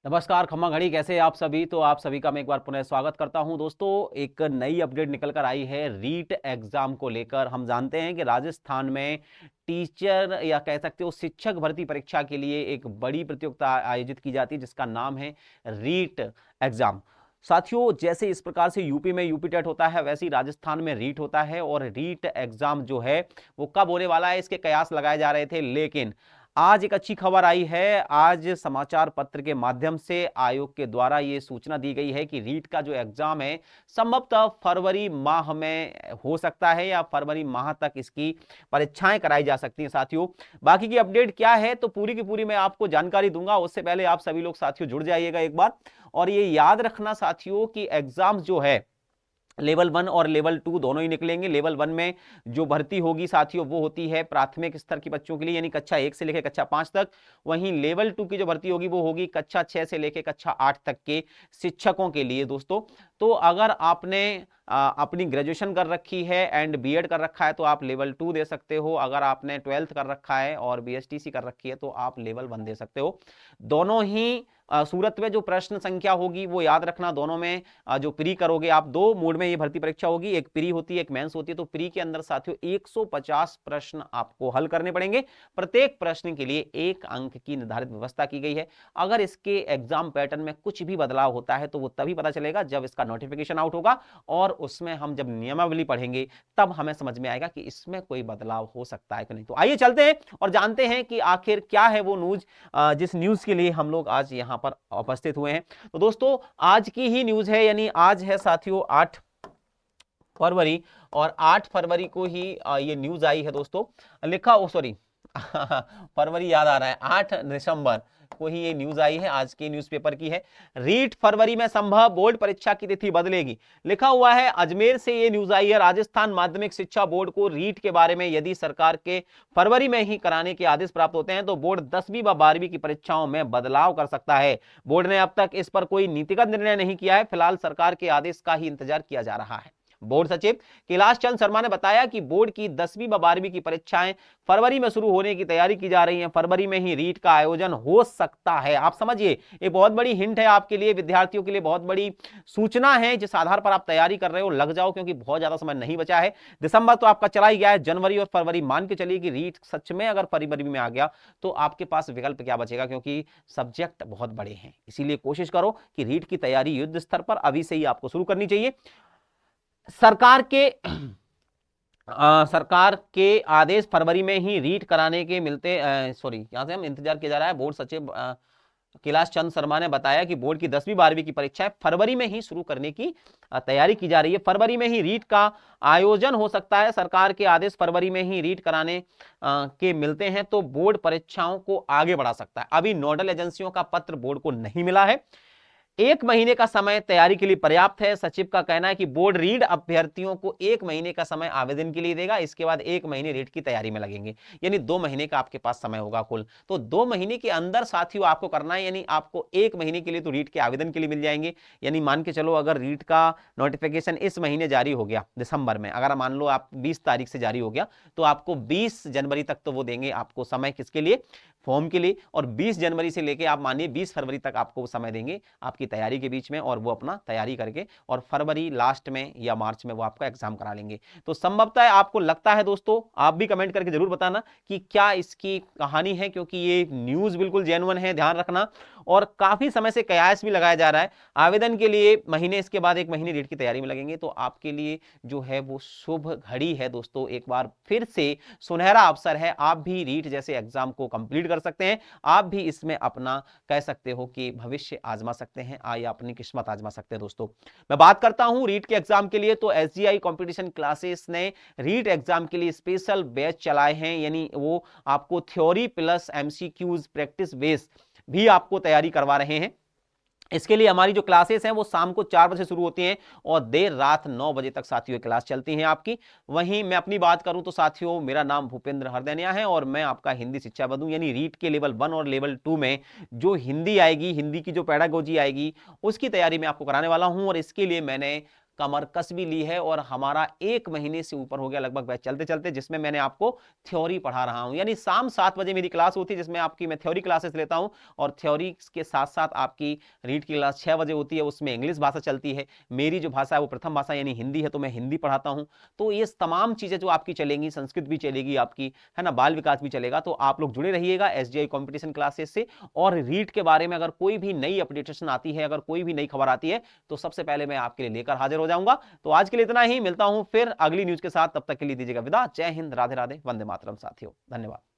नमस्कार खम्मा घड़ी, कैसे हैं आप सभी। तो आप सभी का मैं एक बार पुनः स्वागत करता हूं। दोस्तों, एक नई अपडेट निकल कर आई है रीट एग्जाम को लेकर। हम जानते हैं कि राजस्थान में टीचर या कह सकते हो शिक्षक भर्ती परीक्षा के लिए एक बड़ी प्रतियोगिता आयोजित की जाती है जिसका नाम है रीट एग्जाम। साथियों, जैसे इस प्रकार से यूपी में यूपी टेट होता है, वैसे ही राजस्थान में रीट होता है। और रीट एग्जाम जो है वो कब होने वाला है, इसके कयास लगाए जा रहे थे, लेकिन आज एक अच्छी खबर आई है। आज समाचार पत्र के माध्यम से आयोग के द्वारा यह सूचना दी गई है कि रीट का जो एग्जाम है संभवतः फरवरी माह में हो सकता है या फरवरी माह तक इसकी परीक्षाएं कराई जा सकती हैं। साथियों, बाकी की अपडेट क्या है तो पूरी की पूरी मैं आपको जानकारी दूंगा। उससे पहले आप सभी लोग साथियों जुड़ जाइएगा एक बार। और ये याद रखना साथियों कि एग्जाम जो है लेवल 1 और लेवल 2 दोनों ही निकलेंगे। लेवल 1 में जो भर्ती होगी साथियों वो होती है प्राथमिक स्तर के बच्चों के लिए, यानी कक्षा 1 से लेकर कक्षा 5 तक। वहीं लेवल 2 की जो भर्ती होगी वो होगी कक्षा 6 से लेकर कक्षा 8 तक के शिक्षकों के लिए। दोस्तों, तो अगर आपने अपनी ग्रेजुएशन कर रखी है एंड बीएड कर रखा है तो आप लेवल 2 दे सकते हो। अगर आपने 12th कर रखा है और बीएसटीसी कर रखी है तो आप लेवल 1 दे सकते हो। दोनों ही सूरत में जो प्रश्न संख्या होगी वो याद रखना, दोनों में जो प्री करोगे आप, दो मोड में ये भर्ती परीक्षा होगी, एक प्री होती है एक मेंस होती है। तो प्री के अंदर साथियों 150 प्रश्न आपको हल करने पड़ेंगे। प्रत्येक प्रश्न के लिए 1 अंक की निर्धारित व्यवस्था की गई है। अगर इसके एग्जाम पैटर्न में कुछ भी बदलाव होता है तो वो तभी पता चलेगा जब इसका नोटिफिकेशन आउट होगा, और उसमें हम जब नियमावली पढ़ेंगे तब हमें समझ में आएगा कि इसमें कोई बदलाव हो सकता है कि नहीं। तो आइए चलते हैं और जानते हैं कि आखिर क्या है वो न्यूज, जिस न्यूज के लिए हम लोग आज यहां पर उपस्थित हुए हैं। तो दोस्तों, आज की ही न्यूज है, यानी आज है साथियों 8 फरवरी, और 8 फरवरी को ही ये न्यूज आई है दोस्तों। लिखा ओ सॉरी फरवरी याद आ रहा है, 8 दिसंबर को ही ये न्यूज आई है, आज के न्यूज़पेपर की है। रीट फरवरी में संभव, बोर्ड परीक्षा की तिथि बदलेगी। लिखा हुआ है, अजमेर से ये न्यूज आई है। राजस्थान माध्यमिक शिक्षा बोर्ड को रीट के बारे में यदि सरकार के फरवरी में ही कराने के आदेश प्राप्त होते हैं तो बोर्ड 10वीं व 12वीं की परीक्षाओं में बदलाव कर सकता है। बोर्ड ने अब तक इस पर कोई नीतिगत निर्णय नहीं किया है। फिलहाल सरकार के आदेश का ही इंतजार किया जा रहा है। बोर्ड सचिव कैलाश चंद शर्मा ने बताया कि बोर्ड की 10वीं व 12वीं की परीक्षाएं फरवरी में शुरू होने की तैयारी की जा रही है। फरवरी में ही रीट का आयोजन हो सकता है। आप समझिए, ये बहुत बड़ी हिंट है आपके लिए, विद्यार्थियों के लिए बहुत बड़ी सूचना है, जिस आधार पर आप तैयारी कर रहे हो लग जाओ, क्योंकि बहुत ज्यादा समय नहीं बचा है। दिसंबर तो आपका चला ही गया है, जनवरी और फरवरी मान के चलिए कि रीट सच में अगर फरवरी में आ गया तो आपके पास विकल्प क्या बचेगा, क्योंकि सब्जेक्ट बहुत बड़े हैं। इसीलिए कोशिश करो कि रीट की तैयारी युद्ध स्तर पर अभी से ही आपको शुरू करनी चाहिए। सरकार के सरकार के आदेश फरवरी में ही रीट कराने के मिलते, सॉरी यहां से हम इंतजार किया जा रहा है। बोर्ड सचिव कैलाश चंद शर्मा ने बताया कि बोर्ड की 10वीं 12वीं की परीक्षाएं फरवरी में ही शुरू करने की तैयारी की जा रही है। फरवरी में ही रीट का आयोजन हो सकता है। सरकार के आदेश फरवरी में ही रीट कराने के मिलते हैं तो बोर्ड परीक्षाओं को आगे बढ़ा सकता है। अभी नोडल एजेंसियों का पत्र बोर्ड को नहीं मिला है। 1 महीने का समय तैयारी के लिए पर्याप्त है। सचिव का कहना है कि बोर्ड रीट अभ्यर्थियों को 1 महीने का समय आवेदन के लिए देगा। इसके बाद 1 महीने रीट की तैयारी में लगेंगे, यानी 2 महीने का आपके पास समय होगा कुल। तो 2 महीने के अंदर साथियों आपको करना है, यानी आपको 1 महीने के लिए तो रीट के आवेदन के लिए मिल जाएंगे। यानी मान के चलो, अगर रीट का नोटिफिकेशन इस महीने जारी हो गया दिसंबर में, अगर मान लो आप 20 तारीख से जारी हो गया तो आपको 20 जनवरी तक तो वो देंगे आपको समय, किसके लिए, फॉर्म के लिए। और 20 जनवरी से लेके आप मानिए 20 फरवरी तक आपको समय देंगे आपकी तैयारी के बीच में, और वो अपना तैयारी करके और फरवरी लास्ट में या मार्च में वो आपका एग्जाम करा लेंगे। तो संभवतः आपको लगता है दोस्तों, आप भी कमेंट करके जरूर बताना कि क्या इसकी कहानी है, क्योंकि ये न्यूज बिल्कुल जेन्युइन है, ध्यान रखना। और काफी समय से कयास भी लगाया जा रहा है। आवेदन के लिए महीने, इसके बाद 1 महीने रीट की तैयारी में लगेंगे। तो आपके लिए जो है वो शुभ घड़ी है दोस्तों, एक बार फिर से सुनहरा अवसर है। आप भी रीट जैसे एग्जाम को कंप्लीट कर सकते हैं। आप भी इसमें अपना कह सकते हो कि भविष्य आजमा सकते हैं, या अपनी किस्मत आजमा सकते हैं। दोस्तों, मैं बात करता हूं रीट के एग्जाम के लिए, तो एसजीआई कंपटीशन क्लासेस ने रीट एग्जाम के लिए स्पेशल बैच चलाए हैं, यानी वो आपको theory plus MCQs practice base भी आपको तैयारी करवा रहे हैं। इसके लिए हमारी जो क्लासेस हैं वो शाम को 4 बजे शुरू होती हैं और देर रात 9 बजे तक साथियों क्लास चलती हैं आपकी। वहीं मैं अपनी बात करूं तो साथियों, मेरा नाम भूपेंद्र हरदैनिया है और मैं आपका हिंदी शिक्षा बंधु, यानी रीट के लेवल 1 और लेवल 2 में जो हिंदी आएगी, हिंदी की जो पैडागोजी आएगी उसकी तैयारी मैं आपको कराने वाला हूं। और इसके लिए मैंने कमर कस भी ली है और हमारा 1 महीने से ऊपर हो गया लगभग बैच चलते चलते, जिसमें मैंने आपको थ्योरी पढ़ा रहा हूं। यानी शाम 7 बजे मेरी क्लास होती है जिसमें आपकी मैं थ्योरी क्लासेस लेता हूं, और थ्योरी के साथ साथ आपकी रीड की क्लास 6 बजे होती है, उसमें इंग्लिश भाषा चलती है। मेरी जो भाषा है वो प्रथम भाषा यानी हिंदी है, तो मैं हिंदी पढ़ाता हूं। तो ये तमाम चीजें जो आपकी चलेंगी, संस्कृत भी चलेगी आपकी, है ना, बाल विकास भी चलेगा। तो आप लोग जुड़े रहिएगा एसजीआई कंपटीशन क्लासेस से। और रीट के बारे में अगर कोई भी नई अपडेटेशन आती है, अगर कोई भी नई खबर आती है, तो सबसे पहले मैं आपके लिए लेकर हाजिर हो जाऊंगा। तो आज के लिए इतना ही, मिलता हूं फिर अगली न्यूज के साथ, तब तक के लिए दीजिएगा विदा। जय हिंद, राधे राधे, वंदे मातरम साथियों, धन्यवाद।